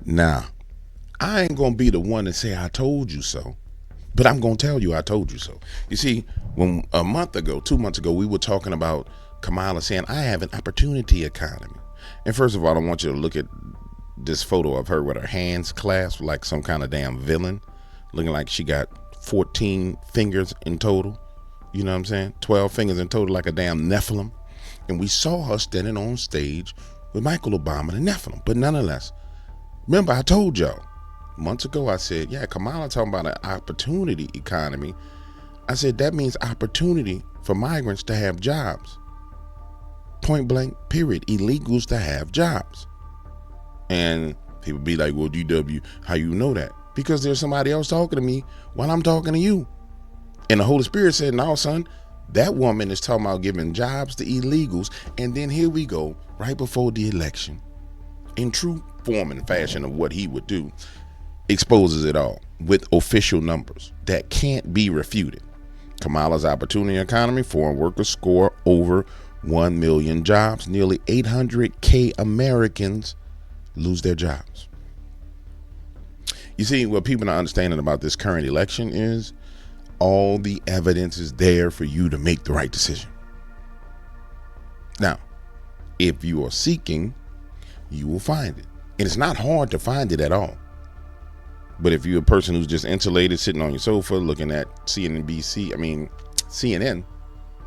Now, I ain't going to be the one to say I told you so, but I'm going to tell you I told you so. You see, when a month ago, 2 months ago, we were talking about Kamala saying, I have an opportunity economy. And first of all, I want you to look at this photo of her with her hands clasped like some kind of damn villain, looking like she got 14 fingers in total. You know what I'm saying? 12 fingers in total, like a damn Nephilim. And we saw her standing on stage with Michael Obama, the Nephilim. But nonetheless, remember I told y'all months ago, I said, yeah, Kamala talking about an opportunity economy. I said, that means opportunity for migrants to have jobs. Point blank, period. Illegals to have jobs. And people be like, well, DW, how you know that? Because there's somebody else talking to me while I'm talking to you. And the Holy Spirit said, no, son, that woman is talking about giving jobs to illegals. And then here we go, right before the election, in true form and fashion of what he would do, exposes it all with official numbers that can't be refuted. Kamala's opportunity economy, foreign workers score over 1 million jobs. Nearly 800K Americans lose their jobs. You see, what people are understanding about this current election is all the evidence is there for you to make the right decision. Now, if you are seeking, you will find it. And it's not hard to find it at all. But if you're a person who's just insulated, sitting on your sofa, looking at CNN,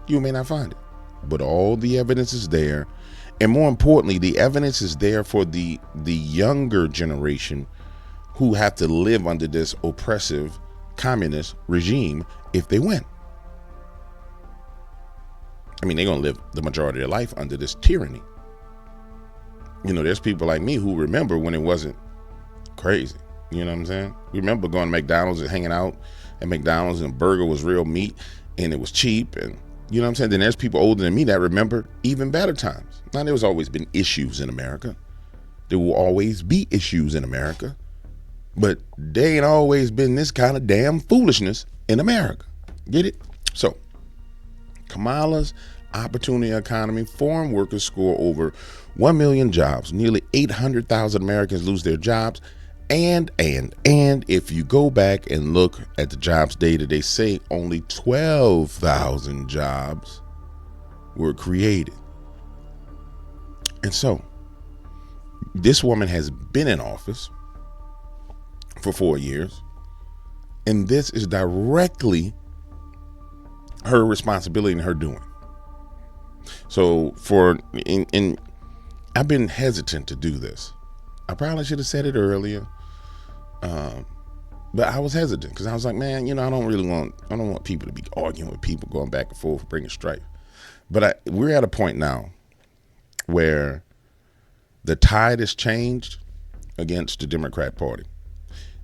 you may not find it. But all the evidence is there. And more importantly, the evidence is there for the younger generation who have to live under this oppressive communist regime if they win. I mean, they're going to live the majority of their life under this tyranny. You know, there's people like me who remember when it wasn't crazy. You know what I'm saying? We remember going to McDonald's and hanging out at McDonald's, and burger was real meat and it was cheap. And you know what I'm saying? Then there's people older than me that remember even better times. Now, there's always been issues in America. There will always be issues in America. But there ain't always been this kind of damn foolishness in America. Get it? So, Kamala's opportunity economy, foreign workers score over 1 million jobs. Nearly 800,000 Americans lose their jobs. And if you go back and look at the jobs data, they say only 12,000 jobs were created. And so, this woman has been in office for 4 years, and this is directly her responsibility and her doing. So I've been hesitant to do this. I probably should have said it earlier, but I was hesitant because I was like, man, you know, I don't want people to be arguing with people, going back and forth, bringing strife. But we're at a point now where the tide has changed against the Democrat Party.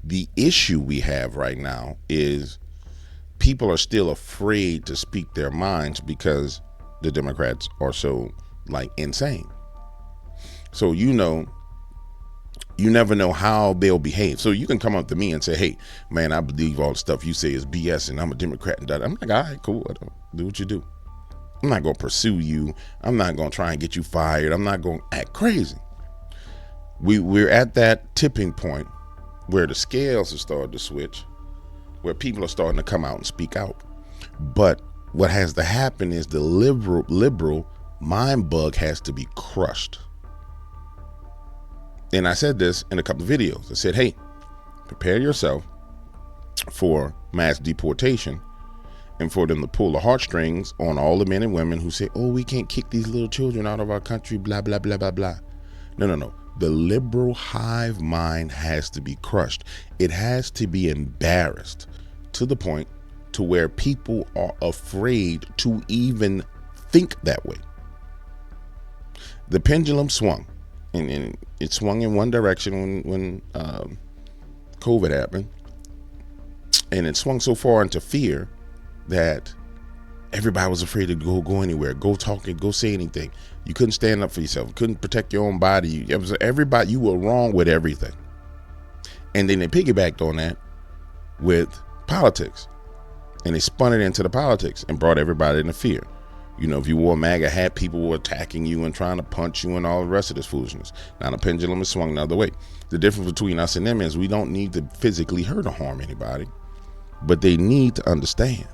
The issue we have right now is people are still afraid to speak their minds because the Democrats are so insane. So, you never know how they'll behave. So you can come up to me and say, hey, man, I believe all the stuff you say is BS and I'm a Democrat. And I'm like, all right, cool. Do what you do. I'm not going to pursue you. I'm not going to try and get you fired. I'm not going to act crazy. We're at that tipping point where the scales have started to switch, where people are starting to come out and speak out. But what has to happen is the liberal mind bug has to be crushed. And I said this in a couple of videos. I said, hey, prepare yourself for mass deportation and for them to pull the heartstrings on all the men and women who say, oh, we can't kick these little children out of our country, blah, blah, blah, blah, blah. No. The liberal hive mind has to be crushed. It has to be embarrassed to the point to where people are afraid to even think that way. The pendulum swung, and it swung in one direction when COVID happened, and it swung so far into fear that everybody was afraid to go anywhere, go talk and go say anything. You couldn't stand up for yourself. You couldn't protect your own body. Everybody, you were wrong with everything. And then they piggybacked on that with politics. And they spun it into the politics and brought everybody into fear. You know, if you wore a MAGA hat, people were attacking you and trying to punch you and all the rest of this foolishness. Now the pendulum is swung the other way. The difference between us and them is we don't need to physically hurt or harm anybody, but they need to understand.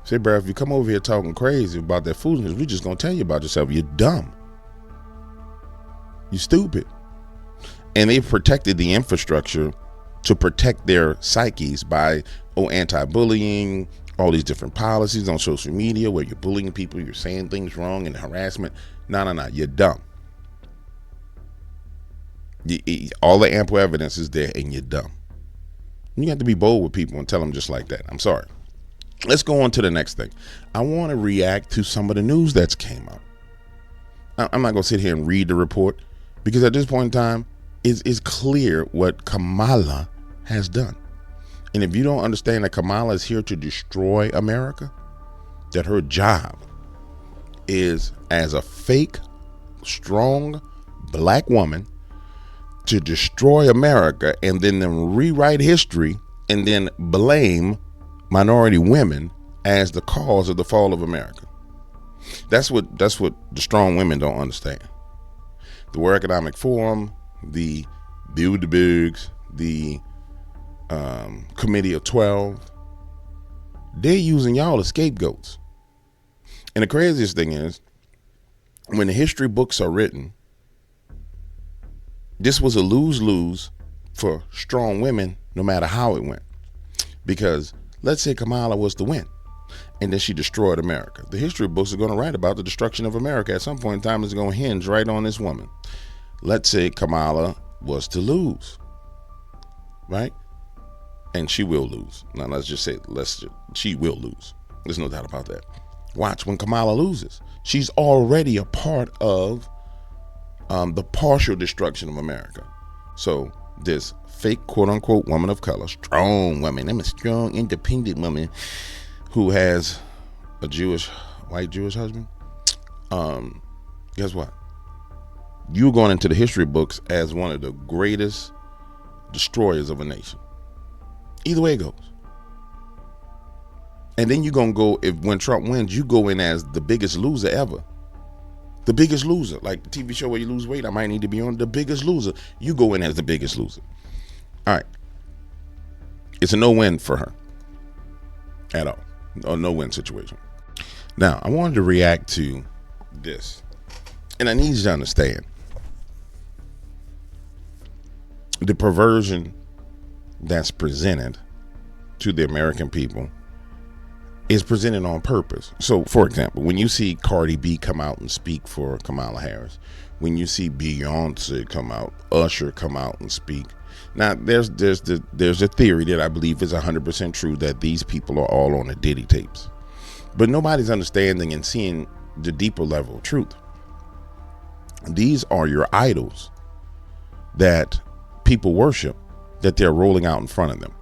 Say, bro, if you come over here talking crazy about that foolishness, we just gonna tell you about yourself. You're dumb. You're stupid. And they've protected the infrastructure to protect their psyches by anti-bullying, all these different policies on social media where you're bullying people, you're saying things wrong and harassment. No, you're dumb. All the ample evidence is there and you're dumb. You have to be bold with people and tell them just like that. I'm sorry. Let's go on to the next thing. I want to react to some of the news that's came out. I'm not going to sit here and read the report because at this point in time, it's clear what Kamala has done. And if you don't understand that Kamala is here to destroy America, that her job is as a fake, strong black woman to destroy America and then rewrite history and then blame minority women as the cause of the fall of America. That's what the strong women don't understand. The World Economic Forum, the Bilderbergs, the Committee of 12, they're using y'all as scapegoats. And the craziest thing is, when the history books are written, this was a lose-lose for strong women no matter how it went. Because let's say Kamala was to win and then she destroyed America. The history books are going to write about the destruction of America. At some point in time, it's going to hinge right on this woman. Let's say Kamala was to lose, right? And she will lose. Now, let's just say she will lose. There's no doubt about that. Watch when Kamala loses. She's already a part of the partial destruction of America. So this fake quote unquote woman of color, strong woman, I'm a strong independent woman who has a white Jewish husband. Guess what? You're going into the history books as one of the greatest destroyers of a nation. Either way it goes. And then you're going to go, when Trump wins, you go in as the biggest loser ever. The biggest loser. Like the TV show where you lose weight, I might need to be on The Biggest Loser. You go in as the biggest loser. All right. It's a no-win for her. At all. A no-win situation. Now, I wanted to react to this. And I need you to understand. The perversion that's presented to the American people is presented on purpose. So, for example, when you see Cardi B come out and speak for Kamala Harris, when you see Beyonce come out, Usher come out and speak, now there's a theory that I believe is 100% true that these people are all on the Diddy tapes, but nobody's understanding and seeing the deeper level of truth. These are your idols that people worship, that they're rolling out in front of them.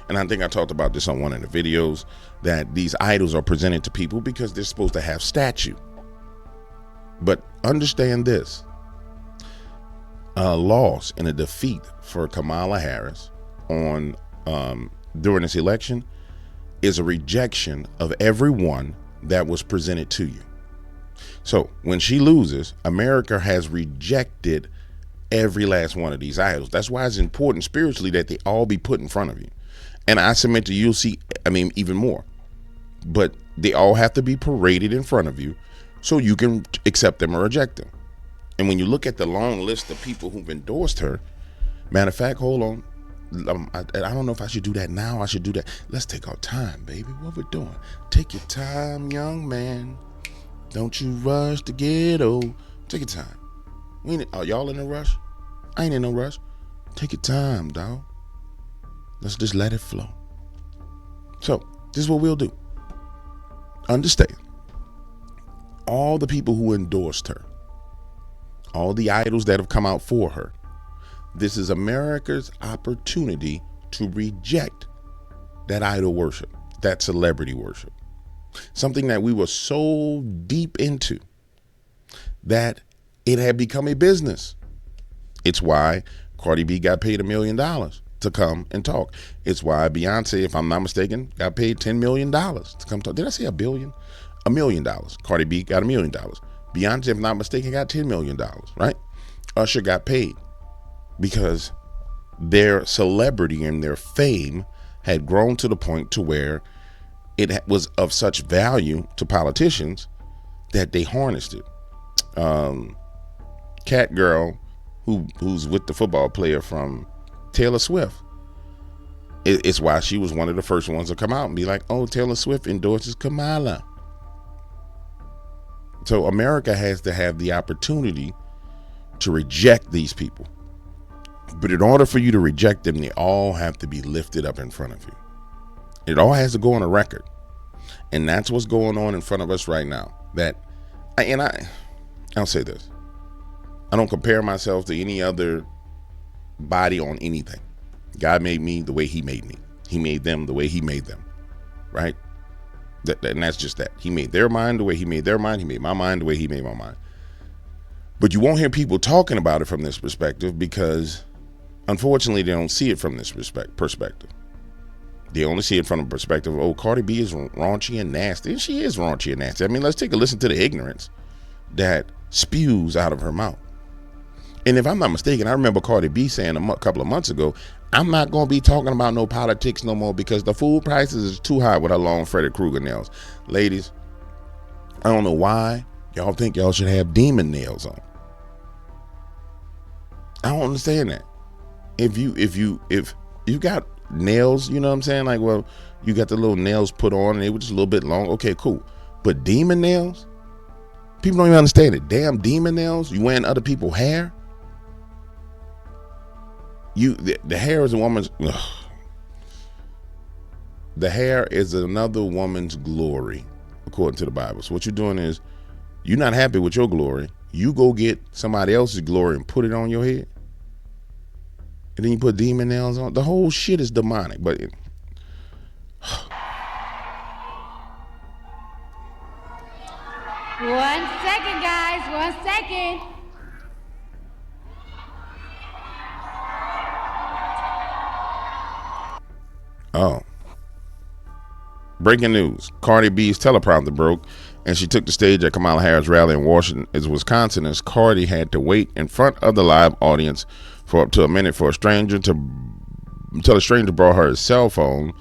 And I think I talked about this on one of the videos, that these idols are presented to people because they're supposed to have statue. But understand this, a loss and a defeat for Kamala Harris on during this election is a rejection of everyone that was presented to you. So when she loses, America has rejected every last one of these idols. That's why it's important spiritually that they all be put in front of you. And I submit to you, you'll see, even more. But they all have to be paraded in front of you so you can accept them or reject them. And when you look at the long list of people who've endorsed her, matter of fact, hold on. I don't know if I should do that now. I should do that. Let's take our time, baby. What we're doing. Take your time, young man. Don't you rush to get old. Take your time. Are y'all in a rush? I ain't in no rush. Take your time, dog. Let's just let it flow. So, this is what we'll do. Understand, all the people who endorsed her, all the idols that have come out for her, this is America's opportunity to reject that idol worship, that celebrity worship. Something that we were so deep into that it had become a business. It's why Cardi B got paid $1 million to come and talk. It's why Beyonce, if I'm not mistaken, got paid $10 million to come talk. Did I say $1 billion? $1 million. Cardi B got $1 million. Beyonce, if not mistaken, got $10 million, right? Usher got paid because their celebrity and their fame had grown to the point to where it was of such value to politicians that they harnessed it. Cat girl, who's with the football player from Taylor Swift. It's why she was one of the first ones to come out and be like, oh, Taylor Swift endorses Kamala. So America has to have the opportunity to reject these people. But in order for you to reject them, they all have to be lifted up in front of you. It all has to go on a record. And that's what's going on in front of us right now. I'll say this. I don't compare myself to any other body on anything. God made me the way he made me. He made them the way he made them. Right? And that's just that. He made their mind the way he made their mind. He made my mind the way he made my mind. But you won't hear people talking about it from this perspective because, unfortunately, they don't see it from this perspective. They only see it from the perspective of, oh, Cardi B is raunchy and nasty. And she is raunchy and nasty. I mean, let's take a listen to the ignorance that spews out of her mouth. And if I'm not mistaken, I remember Cardi B saying a couple of months ago, I'm not going to be talking about no politics no more because the food prices is too high with her long Freddy Krueger nails. Ladies, I don't know why y'all think y'all should have demon nails on. I don't understand that. If you got nails, you know what I'm saying? Like, well, you got the little nails put on and they were just a little bit long. Okay, cool. But demon nails? People don't even understand it. Damn demon nails? You wearing other people's hair? The hair is a woman's. The hair is another woman's glory, according to the Bible. So what you're doing is, you're not happy with your glory. You go get somebody else's glory and put it on your head. And then you put demon nails on. The whole shit is demonic. But 1 second, guys. 1 second. Oh. Breaking news. Cardi B's teleprompter broke and she took the stage at Kamala Harris rally in Wisconsin as Cardi had to wait in front of the live audience for up to a minute for until a stranger brought her a cell phone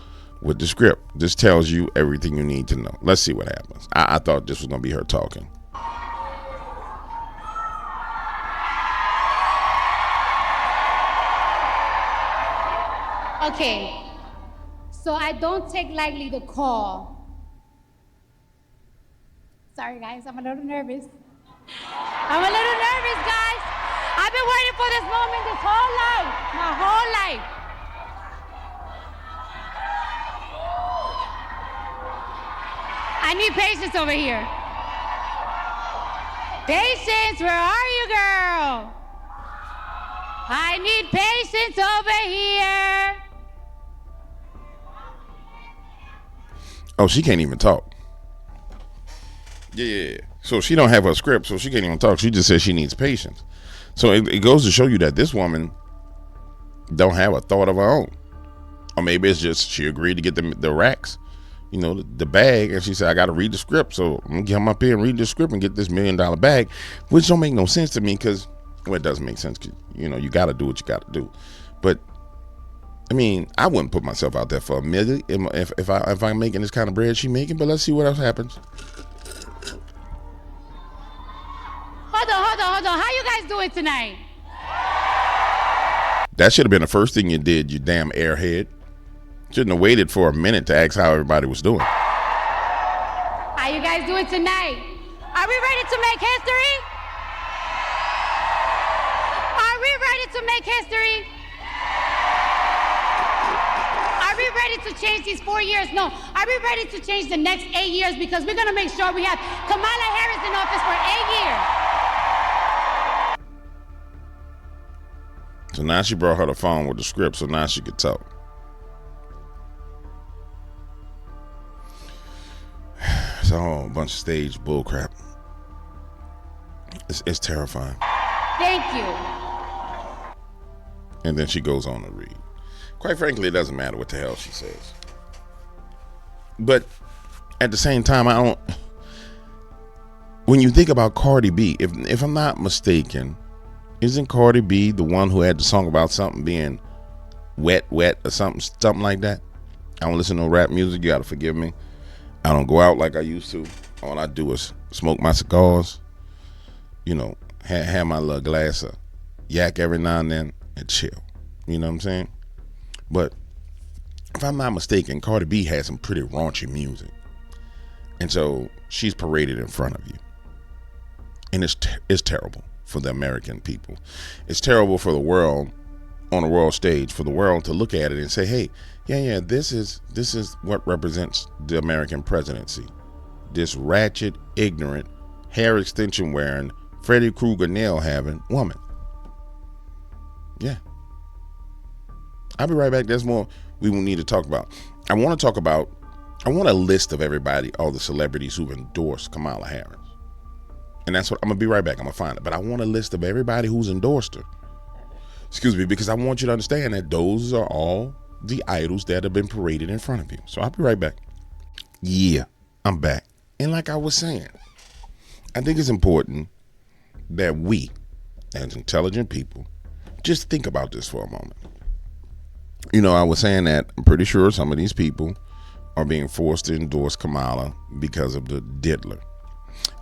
with the script. This tells you everything you need to know. Let's see what happens. I thought this was going to be her talking. Okay. So I don't take lightly the call. Sorry, guys, I'm a little nervous. Guys. I've been waiting for this moment my whole life. I need patience over here. Patience, where are you, girl? I need patience over here. Oh, she can't even talk. Yeah. So she don't have her script, so she can't even talk. She just says she needs patience. So it goes to show you that this woman don't have a thought of her own. Or maybe it's just she agreed to get the racks, the bag, and she said, I got to read the script. So I'm going to come up here and read the script and get this $1 million bag, which don't make no sense to me because, well, it doesn't make sense because, you got to do what you got to do. But I mean, I wouldn't put myself out there for $1 million if I'm making this kind of bread she making. But let's see what else happens. Hold on. How you guys doing tonight? That should have been the first thing you did, you damn airhead. Shouldn't have waited for a minute to ask how everybody was doing. How you guys doing tonight? Are we ready to make history? Are we ready to make history? Are we ready to change these 4 years? No. Are we ready to change the next 8 years? Because we're going to make sure we have Kamala Harris in office for 8 years. So now she brought her the phone with the script, so now she could talk. It's a whole bunch of stage bullcrap. It's terrifying. Thank you. And then she goes on to read. Quite frankly, it doesn't matter what the hell she says. But at the same time, when you think about Cardi B, if I'm not mistaken, isn't Cardi B the one who had the song about something being wet or something like that? I don't listen to no rap music. You gotta forgive me. I don't go out like I used to. All I do is smoke my cigars, have my little glass of yak every now and then and chill. You know what I'm saying? But if I'm not mistaken, Cardi B has some pretty raunchy music. And so she's paraded in front of you. And it's terrible for the American people. It's terrible for the world, on the world stage, for the world to look at it and say, hey, yeah, this is what represents the American presidency. This ratchet, ignorant, hair extension wearing, Freddy Krueger nail having woman. Yeah. I'll be right back. There's more we will need to talk about. I want a list of everybody, all the celebrities who've endorsed Kamala Harris. And that's what I'm going to be right back. I'm going to find it. But I want a list of everybody who's endorsed her. Excuse me, because I want you to understand that those are all the idols that have been paraded in front of you. So I'll be right back. Yeah, I'm back. And like I was saying, I think it's important that we, as intelligent people, just think about this for a moment. I was saying that I'm pretty sure some of these people are being forced to endorse Kamala because of the diddler.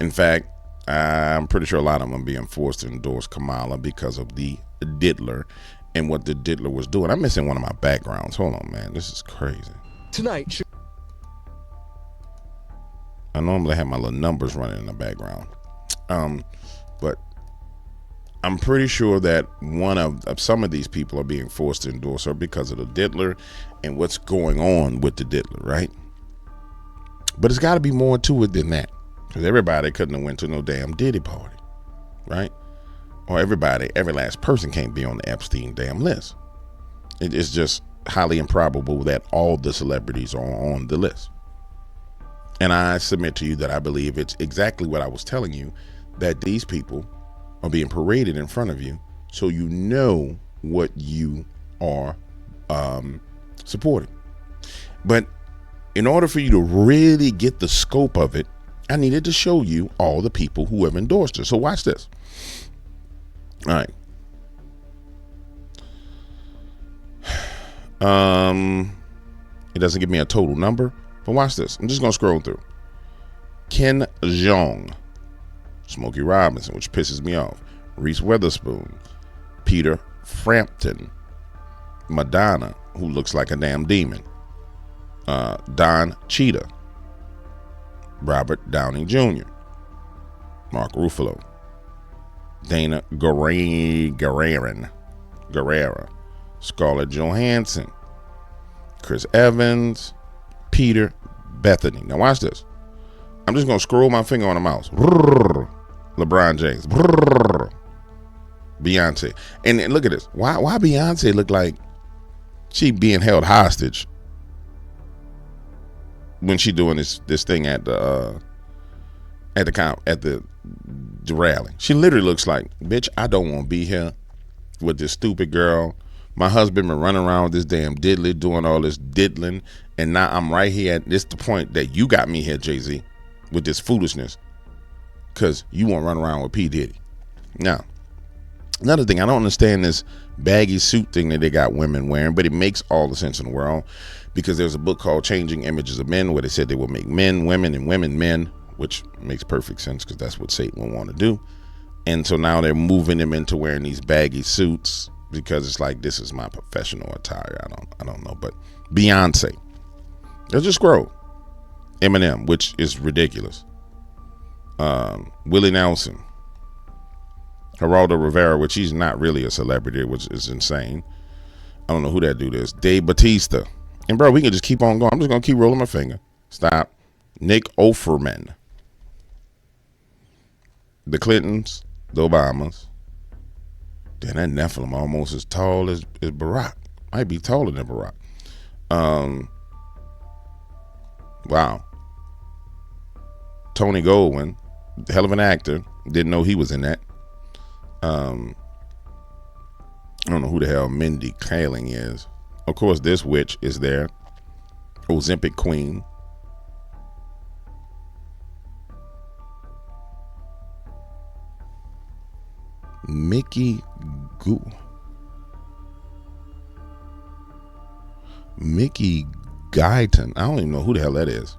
In fact, I'm pretty sure a lot of them are being forced to endorse Kamala because of the diddler and what the diddler was doing. I'm missing one of my backgrounds. Hold on, man. This is crazy. Tonight. I normally have my little numbers running in the background. But I'm pretty sure that one of some of these people are being forced to endorse her because of the diddler and what's going on with the diddler, right? But it's got to be more to it than that. Because everybody couldn't have went to no damn Diddy party, right? Or every last person can't be on the Epstein damn list. It's just highly improbable that all the celebrities are on the list. And I submit to you that I believe it's exactly what I was telling you, that these people are being paraded in front of you so you know what you are supporting. But in order for you to really get the scope of it, I needed to show you all the people who have endorsed her. So watch this. All right. It doesn't give me a total number, but watch this. I'm just going to scroll through. Ken Jeong, Smokey Robinson, which pisses me off. Reese Witherspoon, Peter Frampton, Madonna, who looks like a damn demon, Don Cheetah, Robert Downey Jr., Mark Ruffalo, Dana Guerrera, Scarlett Johansson, Chris Evans, Peter Bethany. Now watch this. I'm just going to scroll my finger on the mouse. LeBron James. Beyonce. And look at this. Why Beyonce look like she being held hostage when she doing this thing at the rally? She literally looks like, bitch, I don't want to be here with this stupid girl. My husband been running around with this damn diddly, doing all this diddling, and now I'm right here at this the point that you got me here, Jay-Z, with this foolishness, because you want to run around with P. Diddy. Now, another thing, I don't understand this baggy suit thing that they got women wearing, but it makes all the sense in the world, because there's a book called Changing Images of Men where they said they will make men women and women men, which makes perfect sense because that's what Satan will want to do. And so now they're moving them into wearing these baggy suits because it's like, this is my professional attire. I don't know. But Beyonce, let's just scroll. Eminem, which is ridiculous. Willie Nelson, Geraldo Rivera, which he's not really a celebrity, which is insane. I don't know who that dude is. Dave Bautista. And bro, we can just keep on going. I'm just going to keep rolling my finger. Stop. Nick Offerman. The Clintons, the Obamas. Then that Nephilim almost as tall as Barack. Might be taller than Barack. Wow. Tony Goldwyn, hell of an actor. Didn't know he was in that. I don't know who the hell Mindy Kaling is. Of course, this witch is there. Ozempic Queen. Mickey Guyton. I don't even know who the hell that is.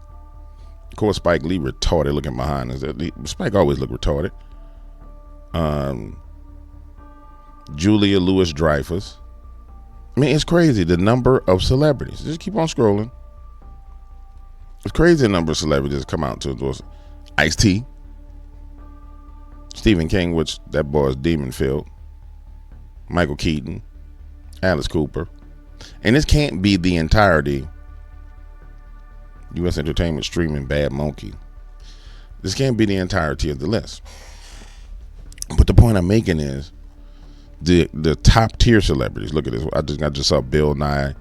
Of course, Spike Lee retarded looking behind us. Spike always look retarded. Julia Louis-Dreyfus. I mean, it's crazy the number of celebrities. Just keep on scrolling. It's crazy the number of celebrities come out to endorse. Ice-T. Stephen King, which that boy is demon-filled. Michael Keaton. Alice Cooper. And this can't be the entirety. U.S. Entertainment streaming Bad Monkey. This can't be the entirety of the list. But the point I'm making is the top tier celebrities. Look at this. I just saw Bill Nye.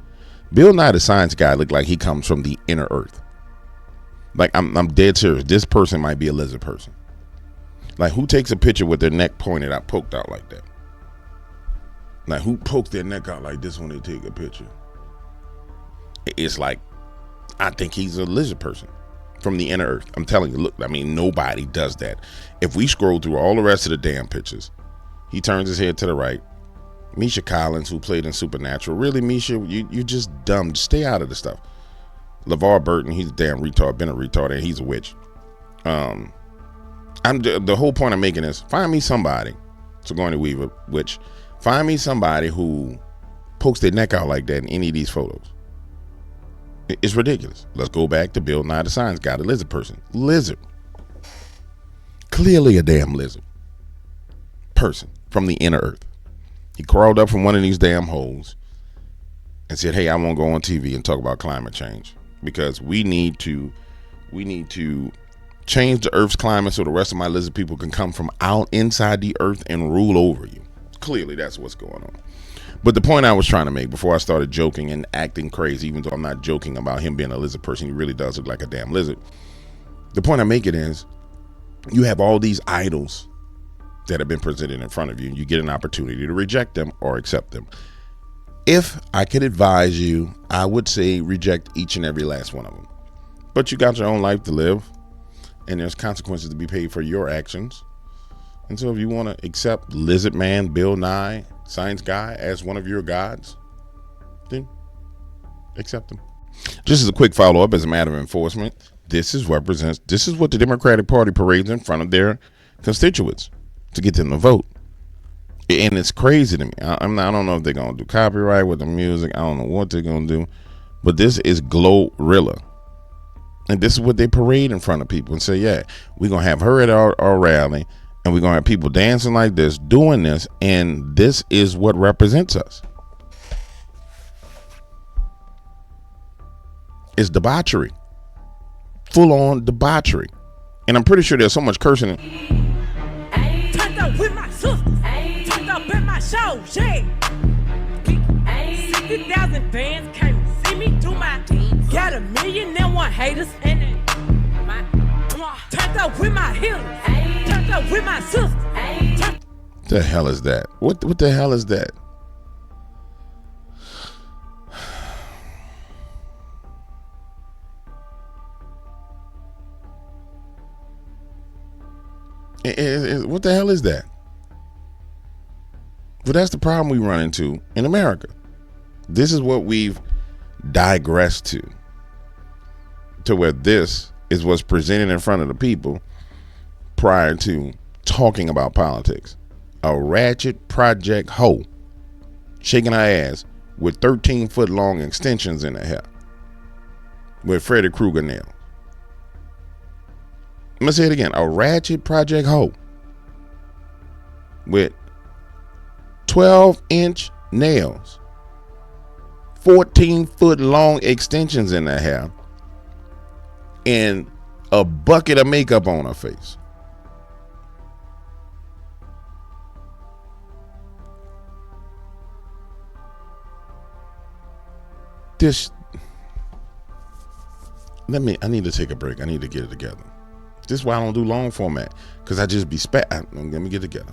Bill Nye, the science guy, looked like he comes from the inner earth. Like I'm dead serious. This person might be a lizard person. Like, who takes a picture with their neck pointed out, poked out like that? Like, who pokes their neck out like this when they take a picture? It's like, I think he's a lizard person from the inner earth. I'm telling you, look, I mean, nobody does that. If we scroll through all the rest of the damn pictures, he turns his head to the right. Misha Collins, who played in Supernatural. Really, Misha, you just dumb. Just stay out of the stuff. LeVar Burton, he's a damn retard, been a retard, and he's a witch. The whole point I'm making is find me somebody, Sigourney Weaver, find me somebody who pokes their neck out like that in any of these photos. It's ridiculous. Let's go back to Bill Nye the Science Guy, the lizard person. Lizard. Clearly a damn lizard person from the inner earth. He crawled up from one of these damn holes and said, hey, I want to go on TV and talk about climate change because we need to change the earth's climate so the rest of my lizard people can come from out inside the earth and rule over you. Clearly that's what's going on. But the point I was trying to make before I started joking and acting crazy, even though I'm not joking about him being a lizard person, he really does look like a damn lizard. The point I'm making is you have all these idols that have been presented in front of you, and you get an opportunity to reject them or accept them. If I could advise you, I would say reject each and every last one of them. But you got your own life to live, and there's consequences to be paid for your actions. And so if you want to accept Lizard Man, Bill Nye, Science Guy as one of your gods, then accept them. Just as a quick follow-up, as a matter of enforcement, this is what the Democratic Party parades in front of their constituents to get them to vote. And it's crazy to me. I don't know if they're going to do copyright with the music. I don't know what they're going to do. But this is Glorilla. And this is what they parade in front of people and say, yeah, we're going to have her at our rally. And we're going to have people dancing like this, doing this. And this is what represents us. It's debauchery. Full on debauchery. And I'm pretty sure there's so much cursing. Turned up with my sister. Turned up at my show. Yeah. 60,000 fans came to see me do my thing. Got 1,000,001 haters. And turned up with my healers. Turned up with my sister. The hell is that? What the hell is that? What the hell is that? But that's the problem we run into in America. This is what we've digressed to where this is what's presented in front of the people prior to talking about politics. A ratchet project hoe shaking her ass with 13-foot long extensions in her hair with Freddy Krueger nails. I'm going to say it again. A ratchet project hoe with 12-inch nails, 14-foot long extensions in her hair, and a bucket of makeup on her face. I need to take a break. I need to get it together. This is why I don't do long format, because I just be let me get together.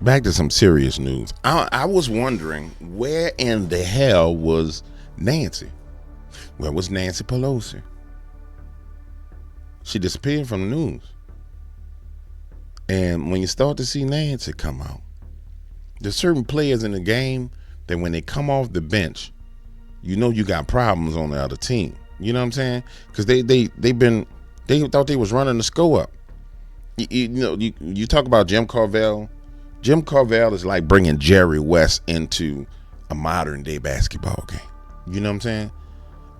Back to some serious news. I was wondering, where in the hell was Nancy? Where was Nancy Pelosi? She disappeared from the news. And when you start to see Nancy come out, there's certain players in the game that when they come off the bench, you know you got problems on the other team. You know what I'm saying? Because they thought they was running the score up. You talk about Jim Carvel. Jim Carvel is like bringing Jerry West into a modern day basketball game. You know what I'm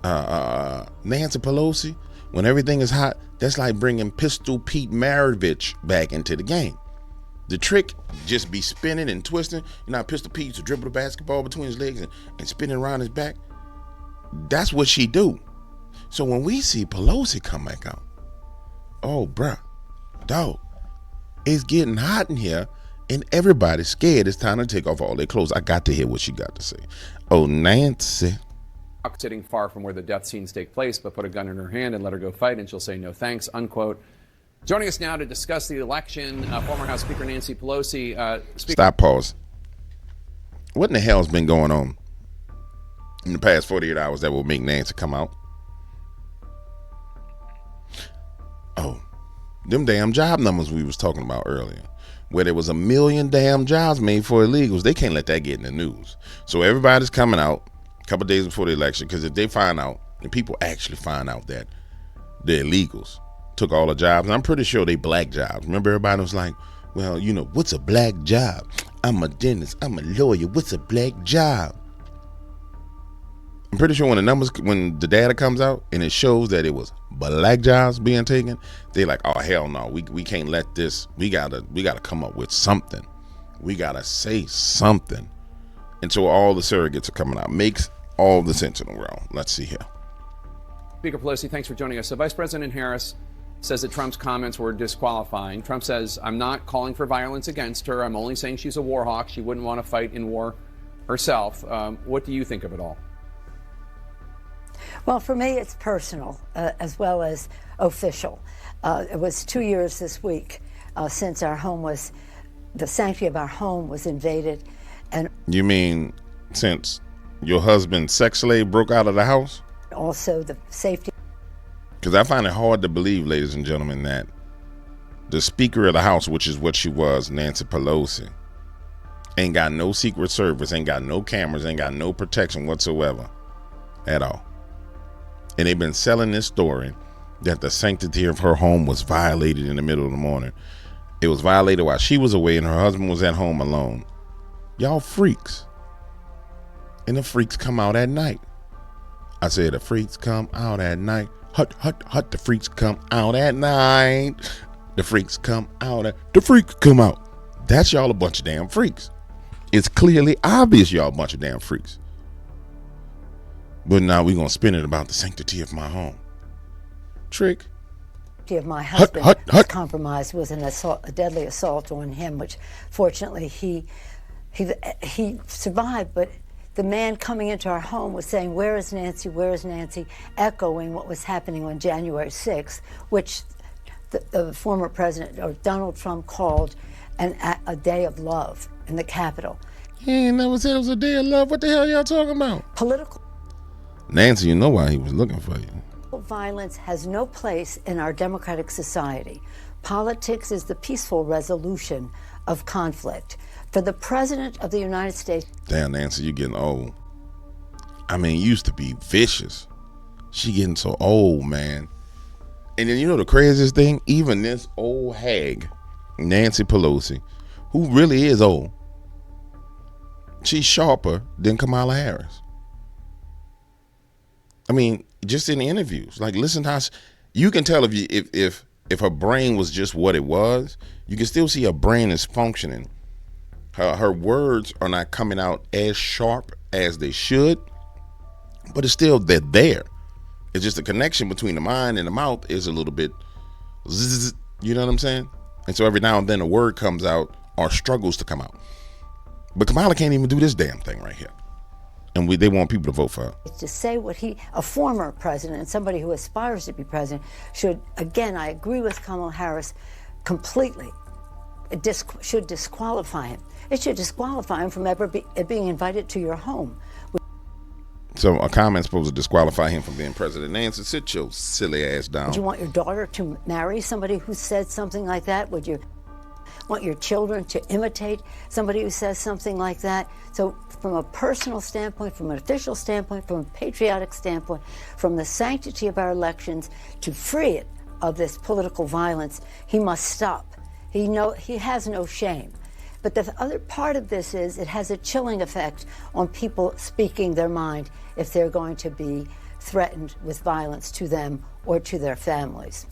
saying? Nancy Pelosi, when everything is hot, that's like bringing Pistol Pete Maravich back into the game. The trick just be spinning and twisting. You know how Pistol Pete used to dribble the basketball between his legs and spinning around his back? That's what she do. So when we see Pelosi come back out, oh, bruh, dog, it's getting hot in here and everybody's scared. It's time to take off all their clothes. I got to hear what she got to say. Oh, Nancy. Sitting far from where the death scenes take place, but put a gun in her hand and let her go fight, and she'll say no thanks, unquote. Joining us now to discuss the election, former House Speaker Nancy Pelosi. Stop, pause. What in the hell's been going on in the past 48 hours that will make Nancy come out? Oh, them damn job numbers we was talking about earlier, where there was 1 million damn jobs made for illegals. They can't let that get in the news. So everybody's coming out a couple days before the election, because if they find out, and people actually find out that the illegals took all the jobs, and I'm pretty sure they black jobs. Remember, everybody was like, well, you know, what's a black job? I'm a dentist, I'm a lawyer, what's a black job? I'm pretty sure when the data comes out and it shows that it was black jobs being taken, they're like, oh, hell no, we can't let this, we gotta come up with something. We gotta say something. And so all the surrogates are coming out. Makes all the sense in the world. Let's see here. Speaker Pelosi, thanks for joining us. So Vice President Harris says that Trump's comments were disqualifying. Trump says, I'm not calling for violence against her. I'm only saying she's a war hawk. She wouldn't want to fight in war herself. What do you think of it all? Well, for me, it's personal as well as official. It was 2 years this week since the sanctity of our home was invaded. And you mean since your husband's sex slave broke out of the house? Also the safety. Because I find it hard to believe, ladies and gentlemen, that the Speaker of the House, which is what she was, Nancy Pelosi, ain't got no Secret Service, ain't got no cameras, ain't got no protection whatsoever at all. And they've been selling this story that the sanctity of her home was violated in the middle of the morning. It was violated while she was away and her husband was at home alone. Y'all freaks. And the freaks come out at night. I said the freaks come out at night. Hut, hut, hut, the freaks come out at night. The freaks come out the freaks come out. That's y'all a bunch of damn freaks. It's clearly obvious y'all a bunch of damn freaks. But now we're going to spin it about the sanctity of my home. Trick. Of my husband was compromised with a deadly assault on him, which fortunately he survived. But the man coming into our home was saying, where is Nancy, where is Nancy, echoing what was happening on January 6th, which the former president, or Donald Trump, called a day of love in the Capitol. He ain't never said it was a day of love. What the hell y'all talking about? Political. Nancy, you know why he was looking for you. Violence has no place in our democratic society. Politics is the peaceful resolution of conflict. For the President of the United States. Damn, Nancy, you're getting old. I mean, you used to be vicious. She getting so old, man. And then you know the craziest thing? Even this old hag, Nancy Pelosi, who really is old, she's sharper than Kamala Harris. I mean, just in interviews, like, listen to how you can tell if her brain was just what it was. You can still see her brain is functioning. Her words are not coming out as sharp as they should, but it's still, they're there. It's just the connection between the mind and the mouth is a little bit zzz, you know what I'm saying? And so every now and then a word comes out or struggles to come out. But Kamala can't even do this damn thing right here. And they want people to vote for her. To say what a former president and somebody who aspires to be president should, again, I agree with Kamala Harris completely, should disqualify him. It should disqualify him from ever being invited to your home. So a comment's supposed to disqualify him from being president. Nancy, sit your silly ass down. Would you want your daughter to marry somebody who said something like that? Would you? want your children to imitate somebody who says something like that. So from a personal standpoint, from an official standpoint, from a patriotic standpoint, from the sanctity of our elections, to free it of this political violence, he must stop. He has no shame. But the other part of this is it has a chilling effect on people speaking their mind if they're going to be threatened with violence to them or to their families.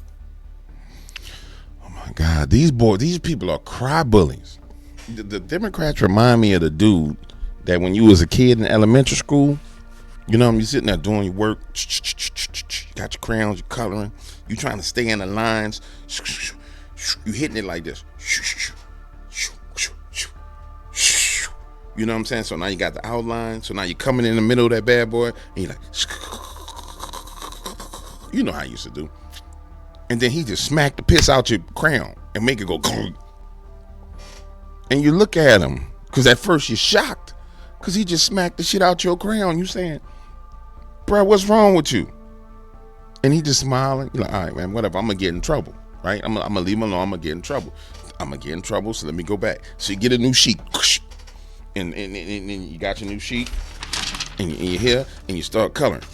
Oh my God, these people are cry bullies. The Democrats remind me of the dude that when you was a kid in elementary school, you know, you sitting there doing your work, you got your crayons, you're coloring, you trying to stay in the lines, you hitting it like this. You know what I'm saying? So now you got the outline. So now you're coming in the middle of that bad boy, and you're like, you know how I used to do. And then he just smacked the piss out your crayon and make it go. And you look at him, because at first you're shocked, because he just smacked the shit out your crayon. You saying, bro, what's wrong with you? And he just smiling. You're like, all right, man, whatever. I'm going to get in trouble, right? I'm going to leave him alone. I'm going to get in trouble. I'm going to get in trouble, so let me go back. So you get a new sheet. And you got your new sheet, and you're here, and you start coloring.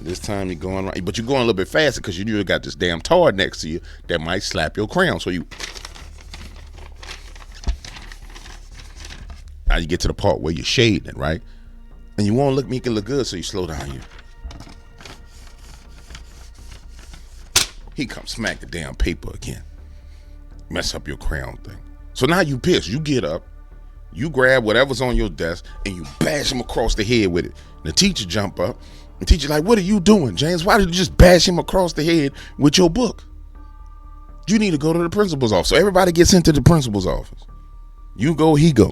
This time you're going right, but you're going a little bit faster because you got this damn tar next to you that might slap your crayon. So now you get to the part where you're shading it, right? And you want to make it look good, so you slow down here. He comes smack the damn paper again. Mess up your crayon thing. So now you pissed. You get up. You grab whatever's on your desk and you bash him across the head with it. And the teacher jump up. The teacher like, what are you doing, James? Why did you just bash him across the head with your book? You need to go to the principal's office. So everybody gets into the principal's office. You go, he go.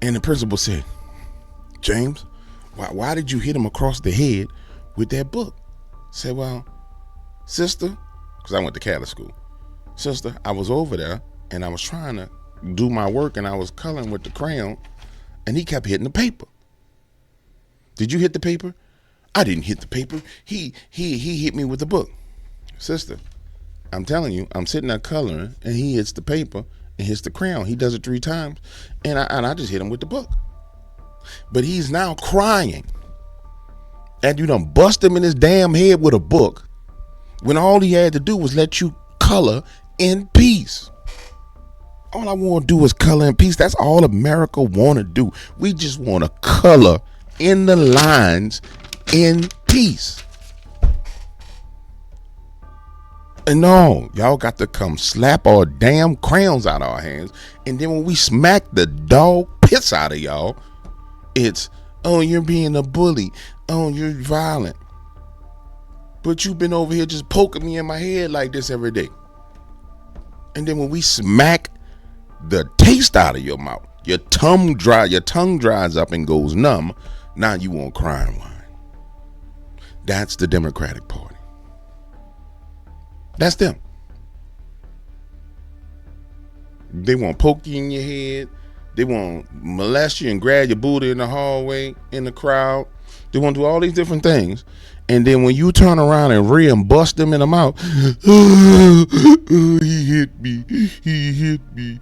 And the principal said, James, why did you hit him across the head with that book? I said, well, sister, because I went to Catholic school. Sister, I was over there and I was trying to do my work and I was coloring with the crayon and he kept hitting the paper. Did you hit the paper? I didn't hit the paper. He hit me with the book. Sister, I'm telling you, I'm sitting there coloring and he hits the paper and hits the crayon. He does it 3 times and I just hit him with the book. But he's now crying. And you done bust him in his damn head with a book when all he had to do was let you color in peace. All I want to do is color in peace. That's all America want to do. We just want to color in the lines in peace. And no, y'all got to come slap our damn crayons out of our hands. And then when we smack the dog piss out of y'all, it's, oh, you're being a bully. Oh, you're violent. But you've been over here just poking me in my head like this every day. And then when we smack the taste out of your mouth, your tongue dries up and goes numb. Now you want crying wine. That's the Democratic Party. That's them. They want to poke you in your head. They want to molest you and grab your booty in the hallway, in the crowd. They want to do all these different things. And then when you turn around and and bust them in the mouth, he hit me. He hit me.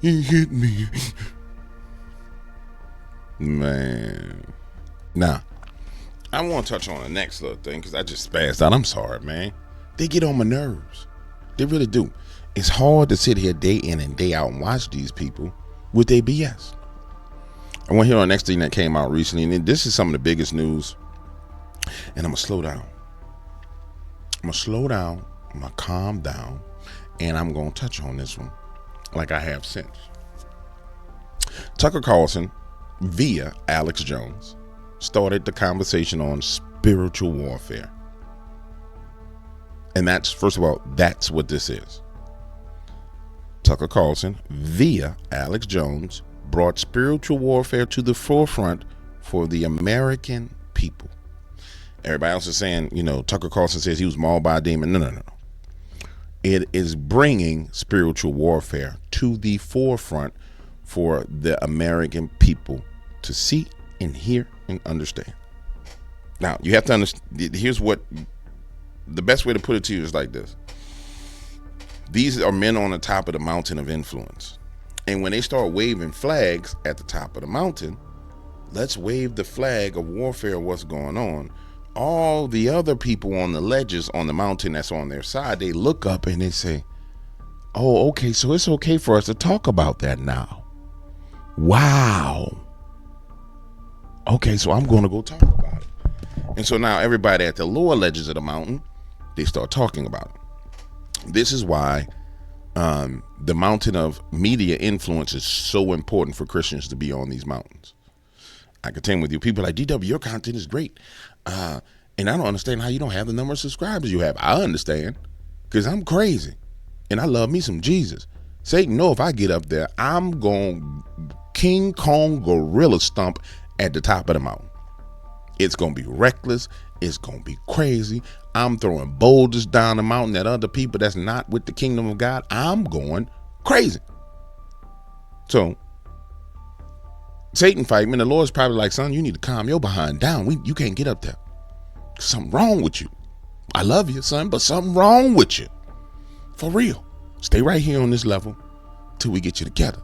He hit me. Man. Now, I want to touch on the next little thing because I just spazzed out. I'm sorry, man. They get on my nerves. They really do. It's hard to sit here day in and day out and watch these people with their BS. I want to hear on the next thing that came out recently, and this is some of the biggest news. And I'm going to slow down. I'm going to slow down. I'm going to calm down. And I'm going to touch on this one like I have since. Tucker Carlson, via Alex Jones, started the conversation on spiritual warfare. And that's, first of all, that's what this is. Tucker Carlson, via Alex Jones, brought spiritual warfare to the forefront for the American people. Everybody else is saying, Tucker Carlson says he was mauled by a demon. No. It is bringing spiritual warfare to the forefront for the American people to see and hear and understand. Now, you have to understand, here's what, the best way to put it to you is like this. These are men on the top of the mountain of influence. And when they start waving flags at the top of the mountain, let's wave the flag of warfare of what's going on. All the other people on the ledges on the mountain that's on their side, they look up and they say, oh, okay, so it's okay for us to talk about that now. Wow. Okay, so I'm going to go talk about it. And so now everybody at the lower ledges of the mountain, they start talking about it. This is why the mountain of media influence is so important for Christians to be on these mountains. I contend with you. People are like, DW, your content is great. And I don't understand how you don't have the number of subscribers you have. I understand, because I'm crazy. And I love me some Jesus. Satan know if I get up there, I'm going King Kong gorilla stomp at the top of the mountain. It's going to be reckless. It's going to be crazy. I'm throwing boulders down the mountain at other people that's not with the kingdom of God. I'm going crazy. So Satan fight me. The Lord's probably like, son, you need to calm your behind down. You can't get up there. Something wrong with you. I love you, son, but something wrong with you. For real. Stay right here on this level till we get you together.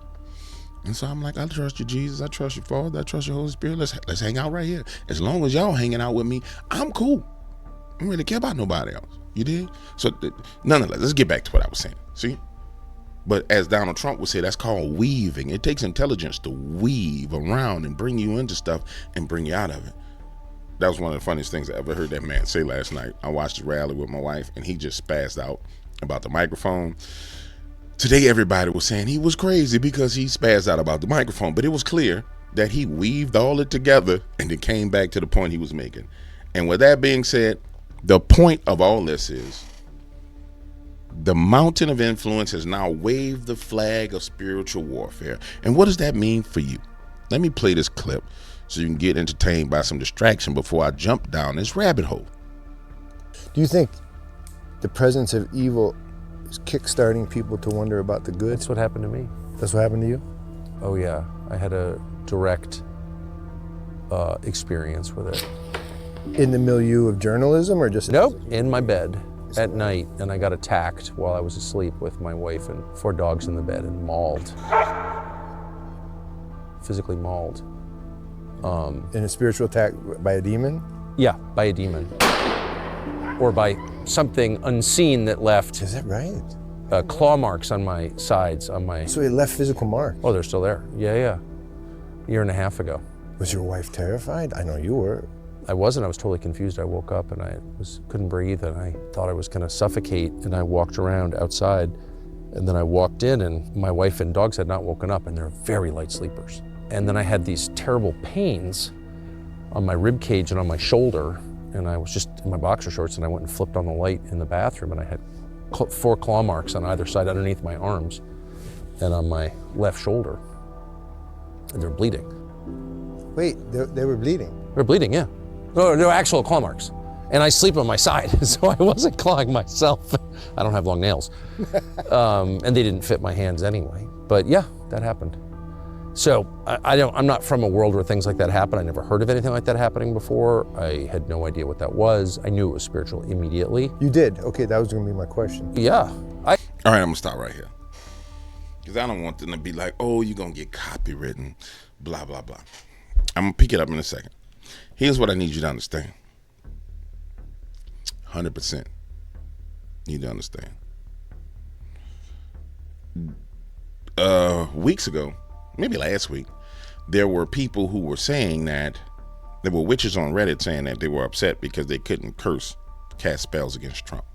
And so I'm like, I trust you, Jesus. I trust you, Father. I trust your Holy Spirit. Let's hang out right here. As long as y'all hanging out with me, I'm cool. I don't really care about nobody else. You did? So nonetheless, let's get back to what I was saying. See? But as Donald Trump would say, that's called weaving. It takes intelligence to weave around and bring you into stuff and bring you out of it. That was one of the funniest things I ever heard that man say last night. I watched the rally with my wife, and he just spazzed out about the microphone. Today, everybody was saying he was crazy because he spazzed out about the microphone, but it was clear that he weaved all it together and then came back to the point he was making. And with that being said, the point of all this is the mountain of influence has now waved the flag of spiritual warfare. And what does that mean for you? Let me play this clip so you can get entertained by some distraction before I jump down this rabbit hole. Do you think the presence of evil is kickstarting people to wonder about the good? That's what happened to me. That's what happened to you? Oh yeah, I had a direct experience with it. In the milieu of journalism or just? Nope, in my bed at night, and I got attacked while I was asleep with my wife and 4 dogs in the bed and mauled. Physically mauled. In a spiritual attack by a demon? Yeah, by a demon. Or by something unseen that left Is that right? claw marks on my sides, on my... So it left physical marks? Oh, they're still there. Yeah. A year and a half ago. Was your wife terrified? I know you were. I wasn't. I was totally confused. I woke up and I couldn't breathe, and I thought I was going to suffocate, and I walked around outside, and then I walked in, and my wife and dogs had not woken up, and they're very light sleepers. And then I had these terrible pains on my rib cage and on my shoulder, and I was just in my boxer shorts, and I went and flipped on the light in the bathroom, and I had 4 claw marks on either side underneath my arms and on my left shoulder, and they're bleeding. Wait, they were bleeding? They're bleeding, yeah. No, they're actual claw marks. And I sleep on my side, so I wasn't clawing myself. I don't have long nails. And they didn't fit my hands anyway. But yeah, that happened. So I'm not from a world where things like that happen. I never heard of anything like that happening before. I had no idea what that was. I knew it was spiritual immediately. You did? Okay, that was gonna be my question. Yeah. All right, I'm gonna stop right here. Because I don't want them to be like, oh, you're gonna get copywritten, blah, blah, blah. I'm gonna pick it up in a second. Here's what I need you to understand. 100% need to understand. Weeks ago, maybe last week, there were people who were saying that there were witches on Reddit saying that they were upset because they couldn't cast spells against Trump.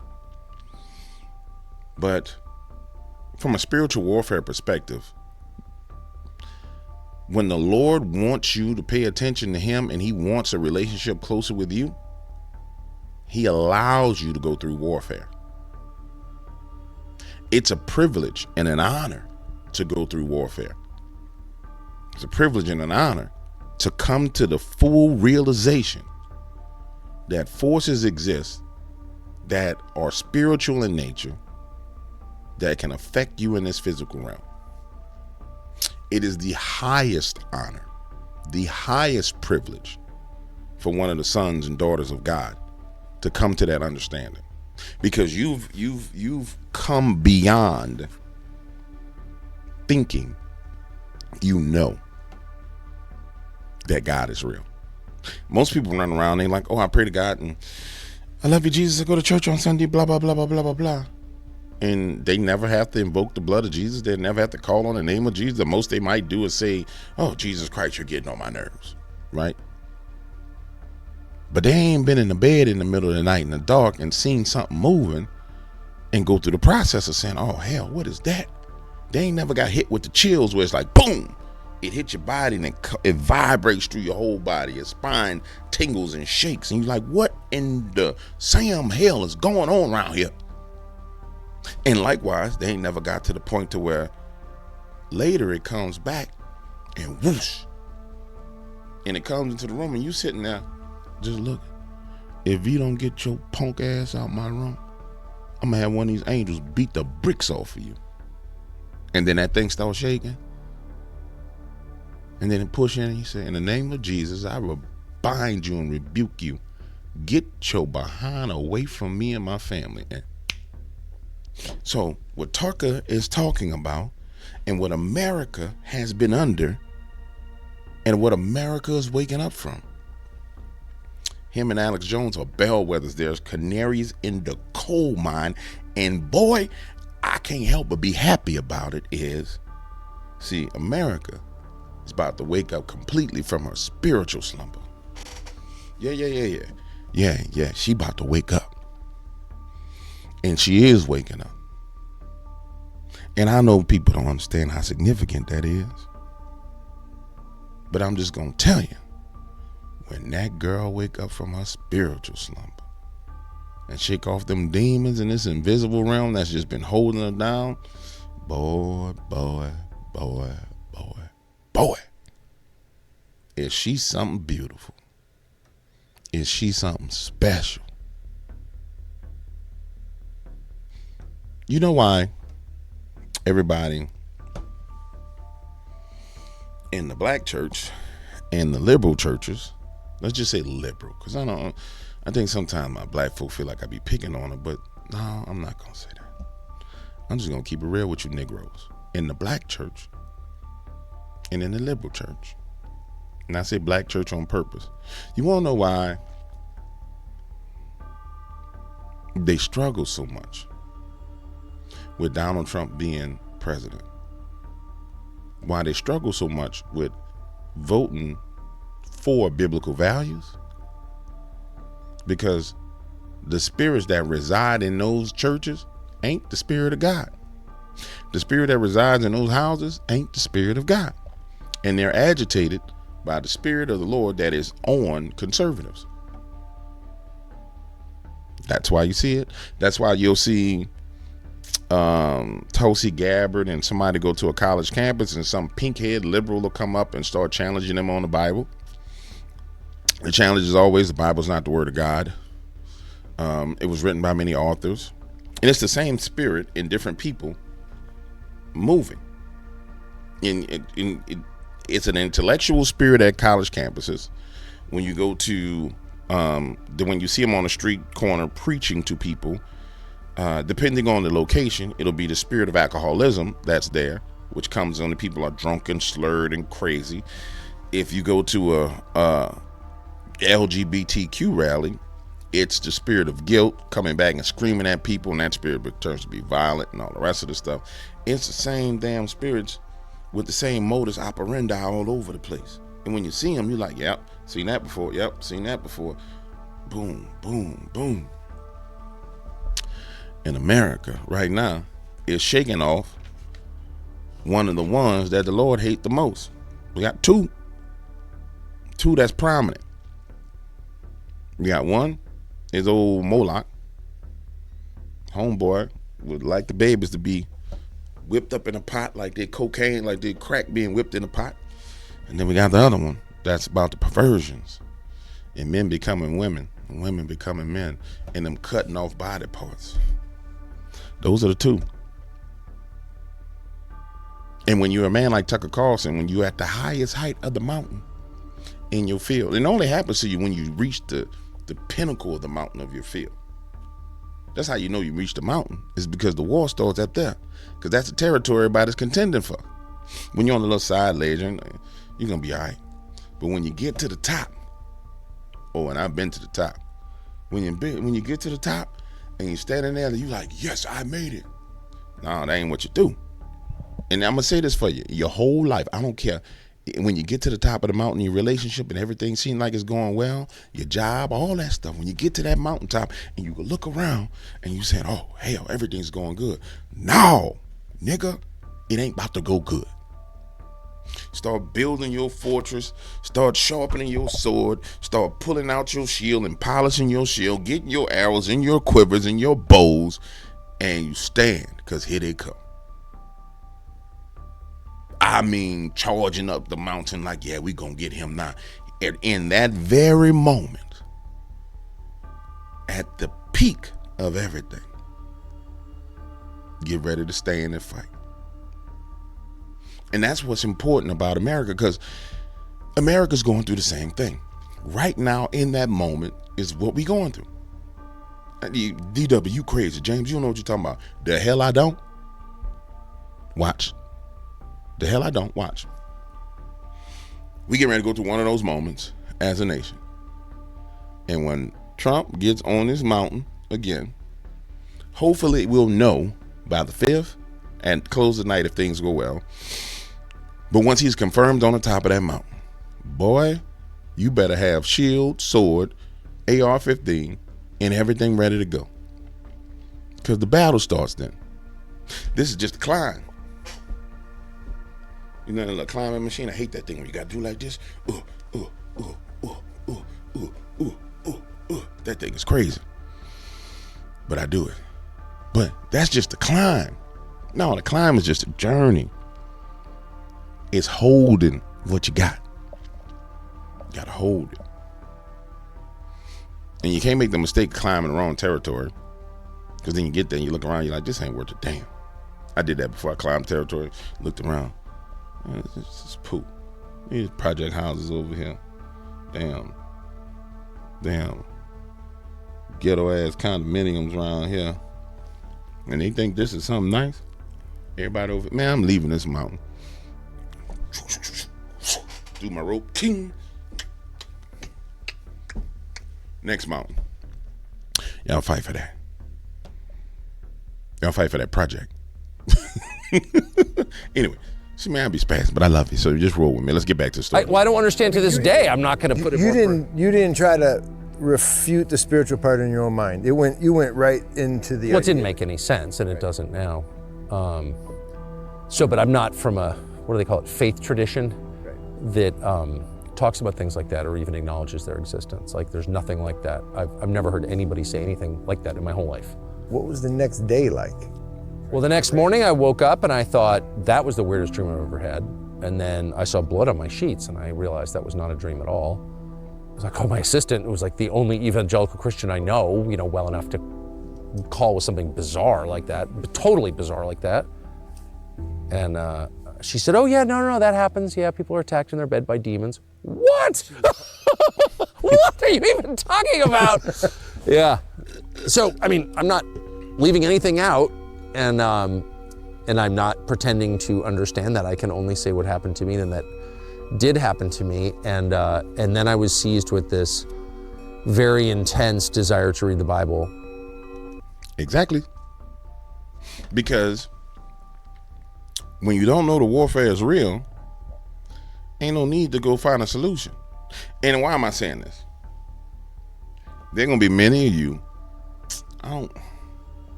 But from a spiritual warfare perspective, when the Lord wants you to pay attention to him and he wants a relationship closer with you, he allows you to go through warfare. It's a privilege and an honor to go through warfare. It's a privilege and an honor to come to the full realization that forces exist that are spiritual in nature that can affect you in this physical realm. It is the highest honor, the highest privilege for one of the sons and daughters of God to come to that understanding. because you've come beyond thinking you know that God is real. Most people run around, they like, oh, I pray to God and I love you, Jesus, I go to church on Sunday, blah, blah, blah, blah, blah, blah, blah. And they never have to invoke the blood of Jesus. They never have to call on the name of Jesus. The most they might do is say, oh, Jesus Christ, you're getting on my nerves, right? But they ain't been in the bed in the middle of the night in the dark and seen something moving and go through the process of saying, oh, hell, what is that? They ain't never got hit with the chills where it's like, boom, it hits your body and it vibrates through your whole body. Your spine tingles and shakes. And you're like, what in the Sam hell is going on around here? And likewise, they ain't never got to the point to where later it comes back and whoosh. And it comes into the room and you sitting there just looking. If you don't get your punk ass out my room, I'm gonna have one of these angels beat the bricks off of you. And then that thing starts shaking. And then it push in and he said, in the name of Jesus, I will bind you and rebuke you. Get your behind away from me and my family. And so what Tucker is talking about and what America has been under and what America is waking up from. Him and Alex Jones are bellwethers. There's canaries in the coal mine. And boy, I can't help but be happy about it is, see, America is about to wake up completely from her spiritual slumber. Yeah, she about to wake up. And she is waking up. And I know people don't understand how significant that is. But I'm just going to tell you, when that girl wake up from her spiritual slumber and shake off them demons in this invisible realm that's just been holding her down, boy, is she something beautiful? Is she something special? You know why everybody in the black church and the liberal churches, let's just say liberal, because I think sometimes my black folk feel like I be picking on them, but no, I'm not going to say that. I'm just going to keep it real with you Negroes. In the black church and in the liberal church, and I say black church on purpose, you want to know why they struggle so much with Donald Trump being president? Why they struggle so much with voting for biblical values? Because the spirits that reside in those churches ain't the spirit of God. The spirit that resides in those houses ain't the spirit of God. And they're agitated by the spirit of the Lord that is on conservatives. That's why you see it. That's why you'll see Tulsi Gabbard and somebody go to a college campus and some pink-head liberal will come up and start challenging them on the Bible. The challenge is always the Bible's not the word of God. It was written by many authors. And it's the same spirit in different people moving. It's an intellectual spirit at college campuses. When you go to, when you see them on the street corner preaching to people, depending on the location, it'll be the spirit of alcoholism that's there, which comes when the people are drunken, slurred, and crazy. If you go to a LGBTQ rally, it's the spirit of guilt coming back and screaming at people, and that spirit turns to be violent and all the rest of the stuff. It's the same damn spirits with the same modus operandi all over the place. And when you see them, you're like, yep, seen that before. Yep, seen that before. Boom, boom, boom. In America right now is shaking off one of the ones that the Lord hate the most. We got two that's prominent. We got one is old Moloch. Homeboy would like the babies to be whipped up in a pot like they're cocaine, like they're crack being whipped in a pot. And then we got the other one that's about the perversions and men becoming women and women becoming men and them cutting off body parts. Those are the two. And when you're a man like Tucker Carlson, when you're at the highest height of the mountain in your field, it only happens to you when you reach the pinnacle of the mountain of your field. That's how you know you reached the mountain, is because the war starts up there. Because that's the territory everybody's contending for. When you're on the little side ledge, you're going to be all right. But when you get to the top, and I've been to the top. When you get to the top and you're standing there, you're like, yes, I made it. No, that ain't what you do. And I'm going to say this for you. Your whole life, I don't care. When you get to the top of the mountain, your relationship and everything seems like it's going well, your job, all that stuff. When you get to that mountaintop and you look around and you say, oh, hell, everything's going good. No, nigga, it ain't about to go good. Start building your fortress, start sharpening your sword, start pulling out your shield and polishing your shield, getting your arrows and your quivers and your bows, and you stand, because here they come. I mean, charging up the mountain like, yeah, we gonna get him now. And in that very moment, at the peak of everything, get ready to stand and fight. And that's what's important about America, because America's going through the same thing. Right now, in that moment, is what we going through. DW, you crazy. James, you don't know what you're talking about. The hell I don't? Watch. The hell I don't. Watch. We get ready to go through one of those moments as a nation. And when Trump gets on this mountain again, hopefully we'll know by the 5th and close the night if things go well. But once he's confirmed on the top of that mountain, boy, you better have shield, sword, AR-15, and everything ready to go. Because the battle starts then. This is just a climb. You know, the climbing machine, I hate that thing when you got to do like this. That thing is crazy. But I do it. But that's just the climb. No, the climb is just a journey. It's holding what you got. You got to hold it. And you can't make the mistake of climbing the wrong territory. Because then you get there and you look around, you're like, this ain't worth a damn. I did that before I climbed territory, looked around. It's just poop. These project houses over here. Damn. Ghetto ass condominiums around here. And they think this is something nice. Everybody over, man, I'm leaving this mountain. Do my rope. Ting. Next mountain. Y'all fight for that. Y'all fight for that project. Anyway, see, man, I'll be spazzing, but I love you, so just roll with me. Let's get back to the story. I don't understand to this day. I'm not going to put it. You didn't try to refute the spiritual part in your own mind. You went right into the. Well, it didn't make any sense, and it doesn't now. But I'm not from a, what do they call it, faith tradition that talks about things like that or even acknowledges their existence. Like, there's nothing like that. I've never heard anybody say anything like that in my whole life. What was the next day like? Well, the next morning I woke up and I thought that was the weirdest dream I've ever had. And then I saw blood on my sheets and I realized that was not a dream at all. I called my assistant, who was like the only evangelical Christian I know, well enough to call with something bizarre like that, totally bizarre like that. And she said, oh yeah, no, that happens. Yeah, people are attacked in their bed by demons. What? What are you even talking about? Yeah. So, I mean, I'm not leaving anything out, and I'm not pretending to understand that. I can only say what happened to me, and that did happen to me. And then I was seized with this very intense desire to read the Bible. Exactly. Because when you don't know the warfare is real, ain't no need to go find a solution. And why am I saying this? There are going to be many of you. There are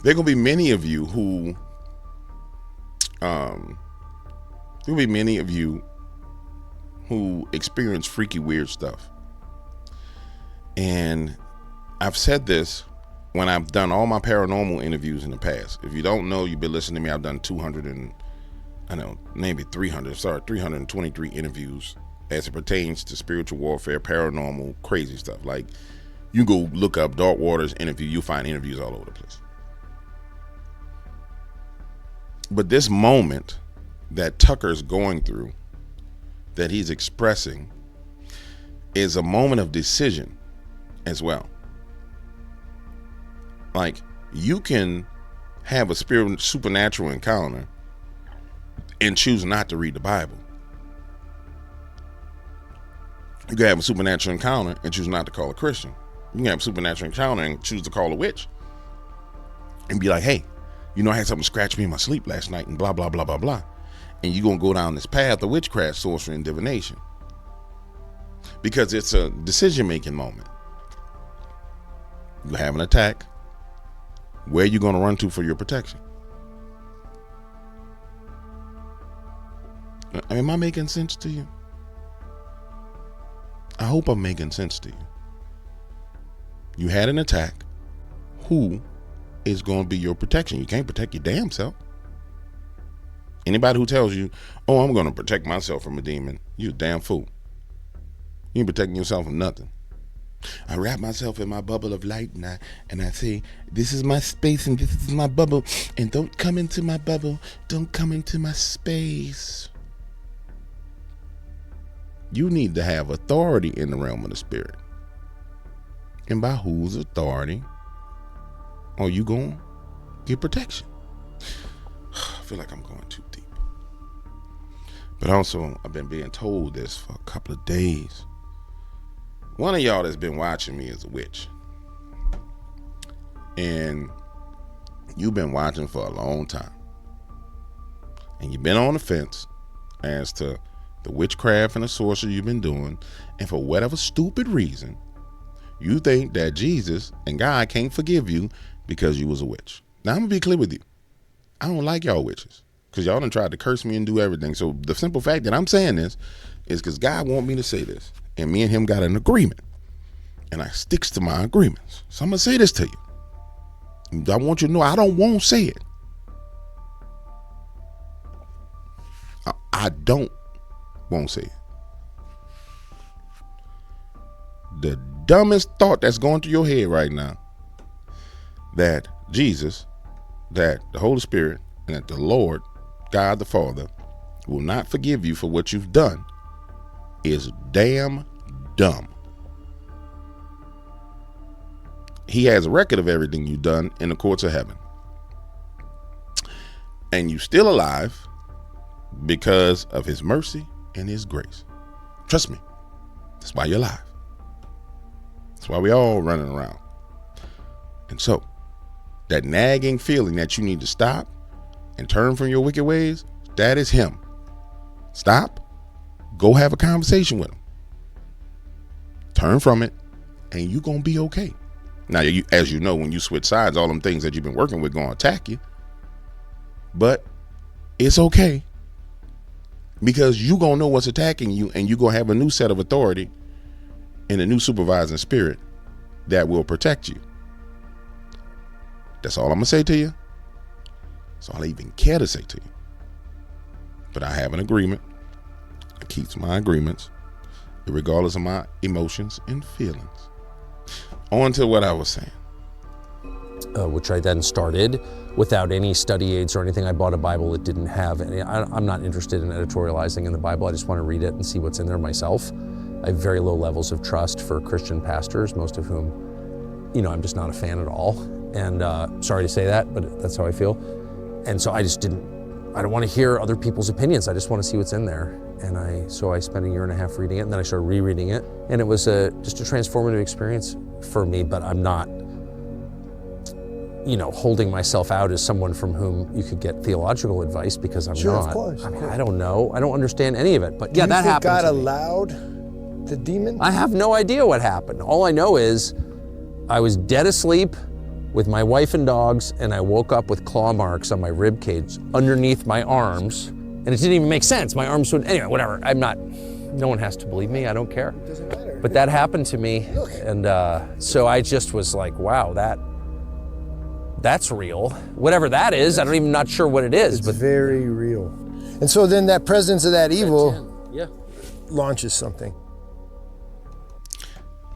going to be many of you who. There will be many of you who experience freaky, weird stuff. And I've said this when I've done all my paranormal interviews in the past. If you don't know, you've been listening to me, I've done 323 interviews as it pertains to spiritual warfare, paranormal, crazy stuff. Like, you go look up Dark Waters interview, you'll find interviews all over the place. But this moment that Tucker's going through, that he's expressing, is a moment of decision as well. Like, you can have a supernatural encounter and choose not to read the Bible. You can have a supernatural encounter and choose not to call a Christian. You can have a supernatural encounter and choose to call a witch and be like, hey, you know, I had something scratch me in my sleep last night and blah, blah, blah, blah, blah. And you're going to go down this path of witchcraft, sorcery, and divination. Because it's a decision-making moment. You have an attack. Where are you going to run to for your protection? Am I making sense to you? I hope I'm making sense to you. You had an attack. Who is going to be your protection? You can't protect your damn self. Anybody who tells you, oh, I'm going to protect myself from a demon, you're a damn fool. You ain't protecting yourself from nothing. I wrap myself in my bubble of light and I say, this is my space and this is my bubble, and don't come into my bubble, don't come into my space. You need to have authority in the realm of the spirit. And by whose authority are you going to get protection? I feel like I'm going too deep. But also, I've been being told this for a couple of days. One of y'all that's been watching me is a witch. And you've been watching for a long time. And you've been on the fence as to the witchcraft and the sorcery you've been doing. And for whatever stupid reason, you think that Jesus and God can't forgive you because you was a witch. Now, I'm going to be clear with you. I don't like y'all witches because y'all done tried to curse me and do everything. So the simple fact that I'm saying this is because God want me to say this. And me and him got an agreement. And I sticks to my agreements. So I'm going to say this to you. I want you to know I don't want to say it. I don't want to say it. The dumbest thought that's going through your head right now, that Jesus, that the Holy Spirit, and that the Lord, God the Father, will not forgive you for what you've done, is damn dumb. He has a record of everything you've done in the courts of heaven. And you still alive because of his mercy and his grace. Trust me. That's why you're alive. That's why we all running around. And so, that nagging feeling that you need to stop and turn from your wicked ways, that is him. Stop. Go have a conversation with him. Turn from it, and you're going to be okay. Now, as you know, when you switch sides, all them things that you've been working with going to attack you. But it's okay. Because you're going to know what's attacking you, and you're going to have a new set of authority and a new supervising spirit that will protect you. That's all I'm going to say to you. That's all I even care to say to you. But I have an agreement. I keep my agreements, regardless of my emotions and feelings. On to what I was saying. Which I then started without any study aids or anything. I bought a Bible that didn't have any. I'm not interested in editorializing in the Bible. I just want to read it and see what's in there myself. I have very low levels of trust for Christian pastors, most of whom, I'm just not a fan at all. And sorry to say that, but that's how I feel. And so I don't want to hear other people's opinions. I just want to see what's in there. And so I spent a year and a half reading it, and then I started rereading it. And it was just a transformative experience for me, but I'm not, holding myself out as someone from whom you could get theological advice, because I'm not. Of course. I don't know. I don't understand any of it. But yeah, that happened. God to me. allowed the demon? I have no idea what happened. All I know is I was dead asleep with my wife and dogs, and I woke up with claw marks on my rib cage underneath my arms, and it didn't even make sense. My arms would, anyway, whatever. No one has to believe me. I don't care. It doesn't matter. But that happened to me, and so I just was like, wow, that's real. Whatever that is, I'm even not sure what it is. It's but very real. And so then that presence of that evil yeah. launches something.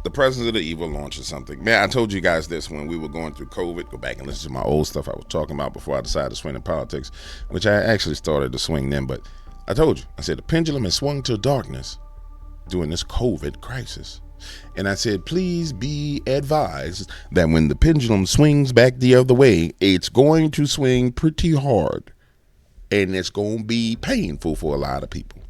The presence of the evil launches something. Man, I told you guys this when we were going through COVID. Go back and listen to my old stuff I was talking about before I decided to swing in politics, which I actually started to swing then. But I told you, I said the pendulum has swung to darkness during this COVID crisis. And I said, please be advised that when the pendulum swings back the other way, it's going to swing pretty hard. And it's going to be painful for a lot of people.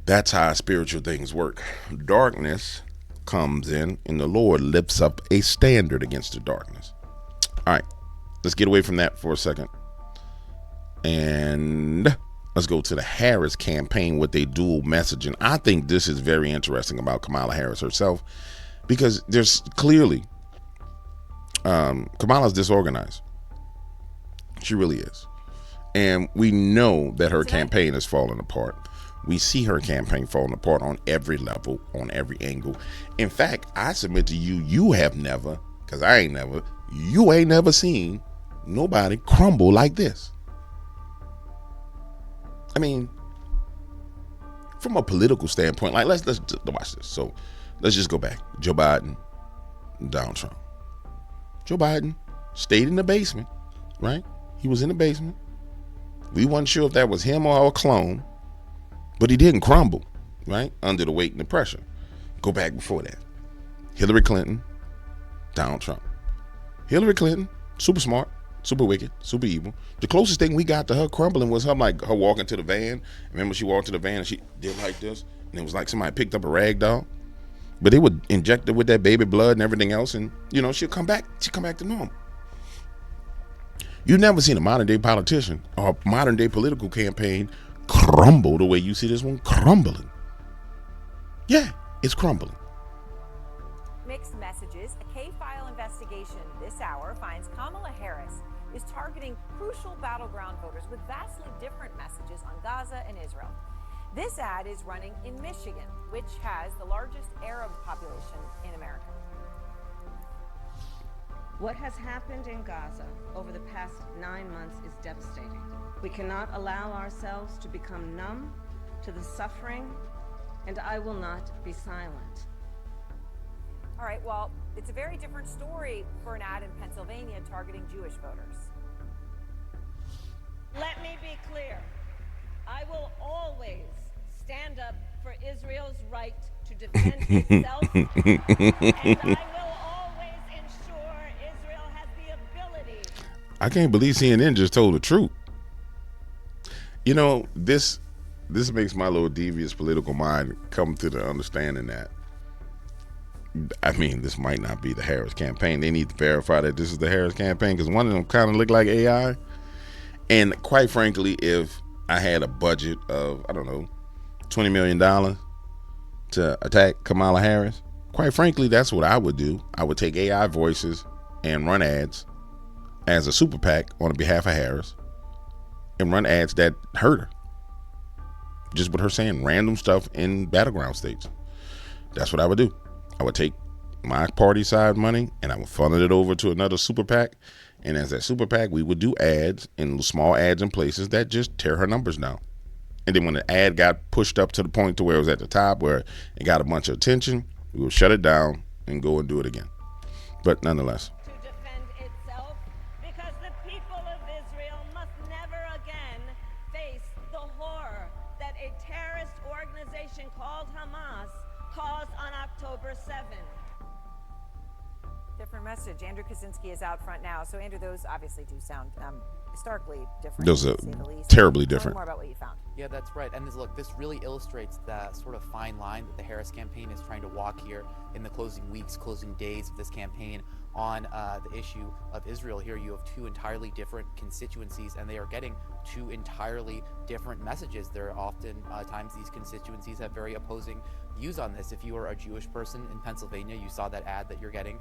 That's how spiritual things work. Darkness comes in, and the Lord lifts up a standard against the darkness. All right, let's get away from that for a second. And let's go to the Harris campaign with a dual messaging. I think this is very interesting about Kamala Harris herself, because there's clearly Kamala's disorganized. She really is. And we know that her campaign is falling apart. We see her campaign falling apart on every level, on every angle. In fact, I submit to you, you have never, because you ain't never seen nobody crumble like this. I mean, from a political standpoint, like let's watch this. So let's just go back. Joe Biden, Donald Trump. Joe Biden stayed in the basement, right? He was in the basement. We weren't sure if that was him or a clone, but he didn't crumble, right? Under the weight and the pressure. Go back before that. Hillary Clinton, Donald Trump. Hillary Clinton, super smart, super wicked, super evil. The closest thing we got to her crumbling was her walking to the van. Remember, she walked to the van and she did like this, and it was like somebody picked up a rag doll. But they would inject her with that baby blood and everything else, and she'll come back. She'll come back to normal. You've never seen a modern day politician or a modern day political campaign crumble the way you see this one crumbling. Yeah, it's crumbling. Mixed messages. A K-file investigation this hour finds Kamala Harris is targeting crucial battleground voters with vastly different messages on Gaza and Israel. This ad is running in Michigan, which has the largest Arab population in America. What has happened in Gaza over the past 9 months is devastating. We cannot allow ourselves to become numb to the suffering, and I will not be silent. All right, well, it's a very different story for an ad in Pennsylvania targeting Jewish voters. Let me be clear. I will always stand up for Israel's right to defend itself, and I will always ensure Israel has the ability. I can't believe CNN just told the truth. This makes my little devious political mind come to the understanding that, this might not be the Harris campaign. They need to verify that this is the Harris campaign, because one of them kind of look like AI. And quite frankly, if I had a budget of, $20 million to attack Kamala Harris, quite frankly, that's what I would do. I would take AI voices and run ads as a super PAC on behalf of Harris and run ads that hurt her. Just with her saying random stuff in battleground states. That's what I would do. I would take my party side money and I would funnel it over to another super PAC. And as that super PAC, we would do ads in small ads in places that just tear her numbers down. And then when the ad got pushed up to the point to where it was at the top, where it got a bunch of attention, we would shut it down and go and do it again. But nonetheless. To defend itself, because the people of Israel must never again face the horror that a terrorist organization called Hamas caused on October 7th. Different message. Andrew Kaczynski is out front now. So, Andrew, those obviously do sound starkly different. Those are terribly different. Tell me more about what you found. Yeah, that's right. And this really illustrates the sort of fine line that the Harris campaign is trying to walk here in the closing weeks, closing days of this campaign on the issue of Israel. Here you have two entirely different constituencies, and they are getting two entirely different messages. There are often times these constituencies have very opposing views on this. If you are a Jewish person in Pennsylvania, you saw that ad that you're getting.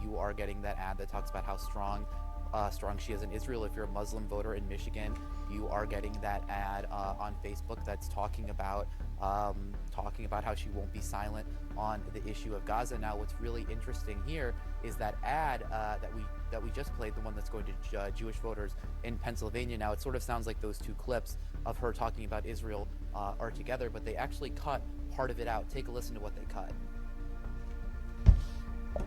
You are getting that ad that talks about how strong she is in Israel. If you're a Muslim voter in Michigan, you are getting that ad on Facebook that's talking about how she won't be silent on the issue of Gaza. Now, what's really interesting here is that ad that we just played, the one that's going to Jewish voters in Pennsylvania. Now, it sort of sounds like those two clips of her talking about Israel are together, but they actually cut part of it out. Take a listen to what they cut.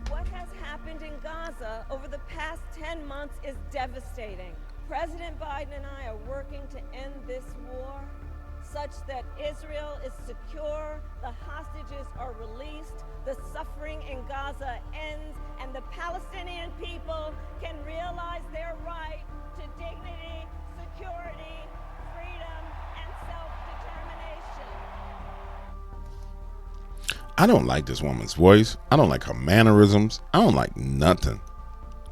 What has happened in Gaza over the past 10 months is devastating. President Biden and I are working to end this war, such that Israel is secure, the hostages are released, the suffering in Gaza ends, and the Palestinian people can realize their right to dignity, security, freedom, and self-determination. I don't like this woman's voice. I don't like her mannerisms. I don't like nothing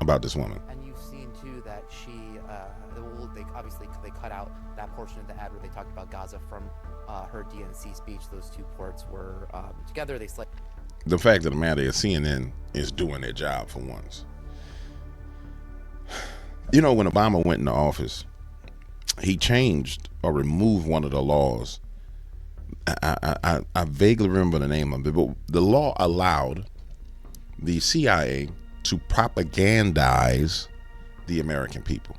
about this woman. And you've seen too that she, they cut out that portion of the ad where they talked about Gaza from her DNC speech. Those two parts were together. The fact of the matter is CNN is doing their job for once. You know, when Obama went into office, he changed or removed one of the laws. I vaguely remember the name of it, but the law allowed the CIA to propagandize the American people.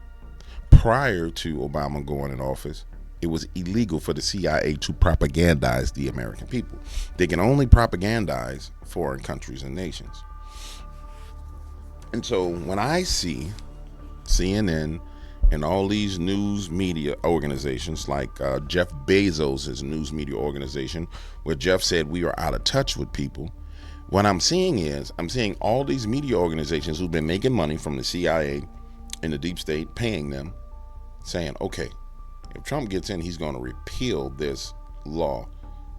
Prior to Obama going in office, it was illegal for the CIA to propagandize the American people. They can only propagandize foreign countries and nations. And so when I see CNN and all these news media organizations like Jeff Bezos' news media organization, where Jeff said we are out of touch with people, what I'm seeing is I'm seeing all these media organizations who've been making money from the CIA and the deep state, paying them, saying, okay, if Trump gets in, he's going to repeal this law.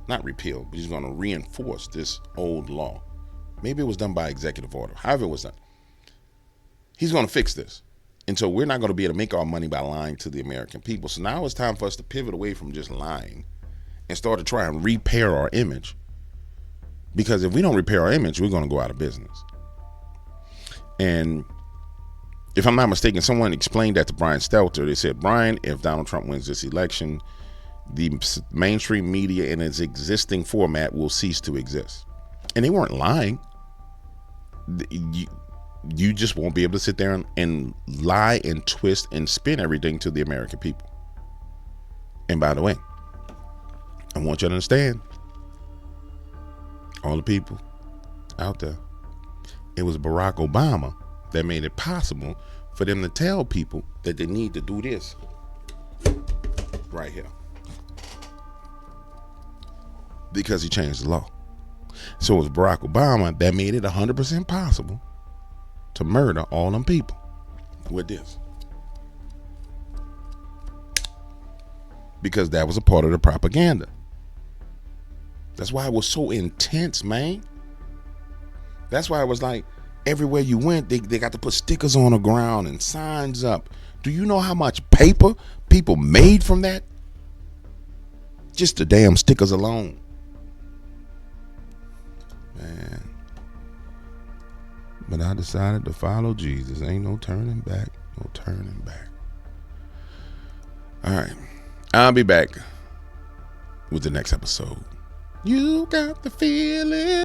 Not repeal, but he's going to reinforce this old law. Maybe it was done by executive order. However it was done. He's going to fix this. And so we're not going to be able to make our money by lying to the American people. So now it's time for us to pivot away from just lying and start to try and repair our image. Because if we don't repair our image, we're going to go out of business. And if I'm not mistaken, someone explained that to Brian Stelter. They said, Brian, if Donald Trump wins this election, the mainstream media in its existing format will cease to exist. And they weren't lying. You just won't be able to sit there and lie and twist and spin everything to the American people. And by the way, I want you to understand, all the people out there, it was Barack Obama that made it possible for them to tell people that they need to do this right here, because he changed the law. So it was Barack Obama that made it 100% possible to murder all them people with this, because that was a part of the propaganda. That's why it was so intense, man. That's why it was like everywhere you went, they got to put stickers on the ground and signs up. Do you know how much paper people made from that? Just the damn stickers alone. Man. But I decided to follow Jesus. Ain't no turning back. No turning back. All right. I'll be back with the next episode. You got the feeling.